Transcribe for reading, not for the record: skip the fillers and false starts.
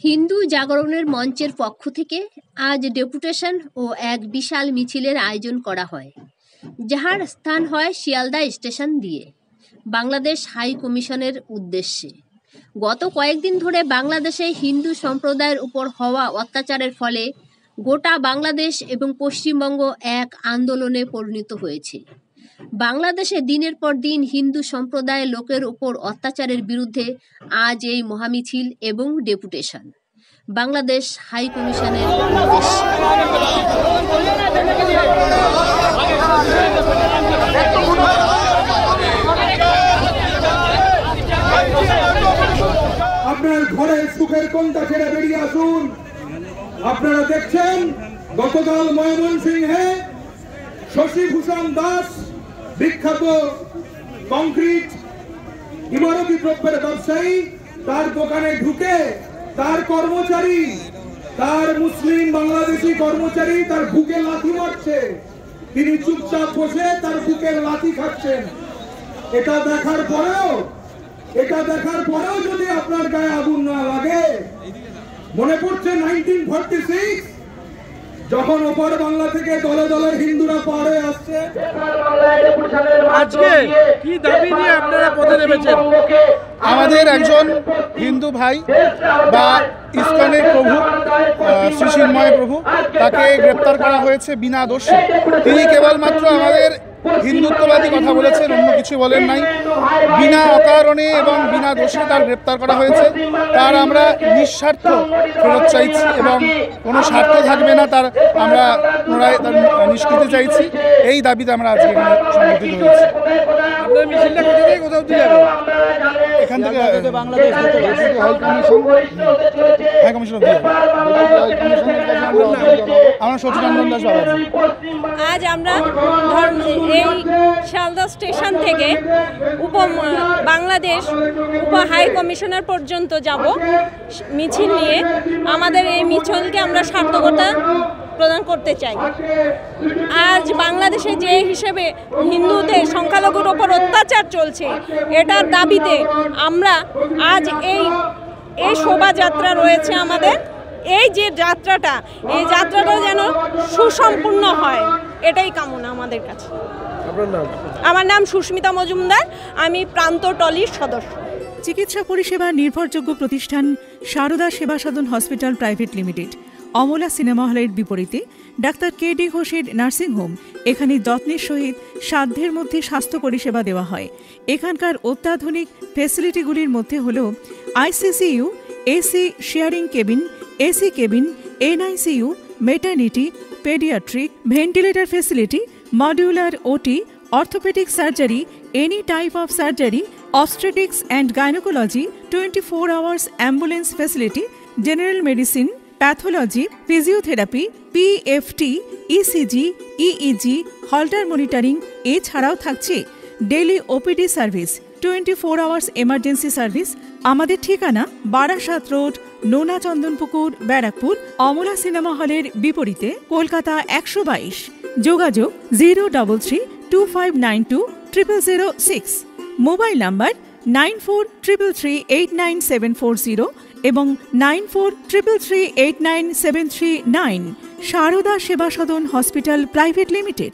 হিন্দু জাগরণের মঞ্চের পক্ষ থেকে আজ ডেপুটেশন ও এক বিশাল মিছিলের আয়োজন করা হয়, যাহার স্থান হয় শিয়ালদা স্টেশন দিয়ে বাংলাদেশ হাই কমিশনের উদ্দেশ্যে। গত কয়েকদিন ধরে বাংলাদেশে হিন্দু সম্প্রদায়ের উপর হওয়া অত্যাচারের ফলে গোটা বাংলাদেশ এবং পশ্চিমবঙ্গ এক আন্দোলনে পরিণত হয়েছে। বাংলাদেশে দিনের পর দিন হিন্দু সম্প্রদায়ের লোকের উপর অত্যাচারের বিরুদ্ধে আজ এই মহামিছিল এবং ডেপুটেশন বাংলাদেশ হাই কমিশনের উদ্দেশ্যে। আপনার ঘরের সুখের কোনটা ছেড়ে বেরিয়ে আসুন। আপনারা দেখছেন গতকাল ময়মনসিংহে শশীভূষণ দাস, বিখ্যাত কংক্রিট ইমারতি দ্রব্যের ব্যবসায়ী, তার দোকানে ঢুকে তার কর্মচারী, তার মুসলিম বাংলাদেশি কর্মচারী তার বুকে লাথি মারছে। তিনি চুপচাপ বসে তার বুকের লাথি খাচ্ছেন। এটা দেখার পরেও যদি আপনার গায়ে আগুন না লাগে, মনে পড়ছে 1946 যখন ওপার বাংলা থেকে দলে দলে হিন্দুরা পার হয়ে আসছে। আজকে কি দাবি নিয়ে আপনারা পথে নেমেছেন? আমাদের একজন হিন্দু ভাই বা ইসকনের প্রভু শ্রী চিন্ময় প্রভু, তাকে গ্রেপ্তার করা হয়েছে বিনা দোষে। তিনি কেবলমাত্র আমাদের হিন্দুত্ববাদী কথা বলেছেন, অন্য কিছু বলেন নাই। বিনা অকারণে এবং বিনা দোষে তার গ্রেপ্তার করা হয়েছে। তার আমরা নিঃস্বার্থ ফেরত চাইছি এবং কোনো স্বার্থ থাকবে না তার, আমরা পুনরায় তার নিষ্কৃতি চাইছি। এই দাবিতে আমরা আজকে এখানে সংগঠিত হয়েছি। আপনার মিছিলটা কোথা থেকে কোথাও দিয়ে যাবে? এখান থেকে বাংলাদেশ হাই কমিশন দিয়ে আমরা সচিদানন্দ দাস বাবাজি। আজ আমরা এই শিয়ালদা স্টেশন থেকে বাংলাদেশ হাই কমিশনার পর্যন্ত যাব মিছিল নিয়ে। আমাদের এই মিছিলকে আমরা সার্থকতা প্রদান করতে চাই। আজ বাংলাদেশে যে হিসেবে হিন্দুদের সংখ্যালঘুর ওপর অত্যাচার চলছে, এটার দাবিতে আমরা আজ এই শোভাযাত্রা রয়েছে আমাদের। এই যে যাত্রাটা, এই যাত্রাটা যেন সুসম্পূর্ণ হয়, এটাই কামনা আমাদের কাছে। আমার নাম সুস্মিতা মজুমদার, আমি প্রান্ত টলির সদস্য। চিকিৎসা পরিষেবা নির্ভরযোগ্য প্রতিষ্ঠান Sarada Seva Sadhan hospital private limited, Amala cinema হলের বিপরীতে ডাক্তার কে.ডি. ঘোষের নার্সিংহোম। এখানে যত্নের সহিত সাধ্যের মধ্যে স্বাস্থ্য পরিষেবা দেওয়া হয়। এখানকার অত্যাধুনিক ফেসিলিটিগুলির মধ্যে হল ICCU, AC sharing cabin, AC cabin, NICU, maternity, paediatric, ventilator facility, modular OT, orthopaedic surgery, any type of surgery, obstetrics and gynecology, 24 hours ambulance facility, general medicine, pathology, physiotherapy, PFT, ECG, EEG, Holter monitoring। এছাড়াও থাকছে daily OPD service, 24 hours emergency service. আমাদের ঠিকানা Barasat road, নোনা Chandanpukur, Barrackpore, Amala cinema হলের বিপরীতে, কলকাতা 122। যোগাযোগ 03325920006। Mobile number 9433389740 এবং 9433389739। সারদা সেবা সদন হসপিটাল প্রাইভেট লিমিটেড।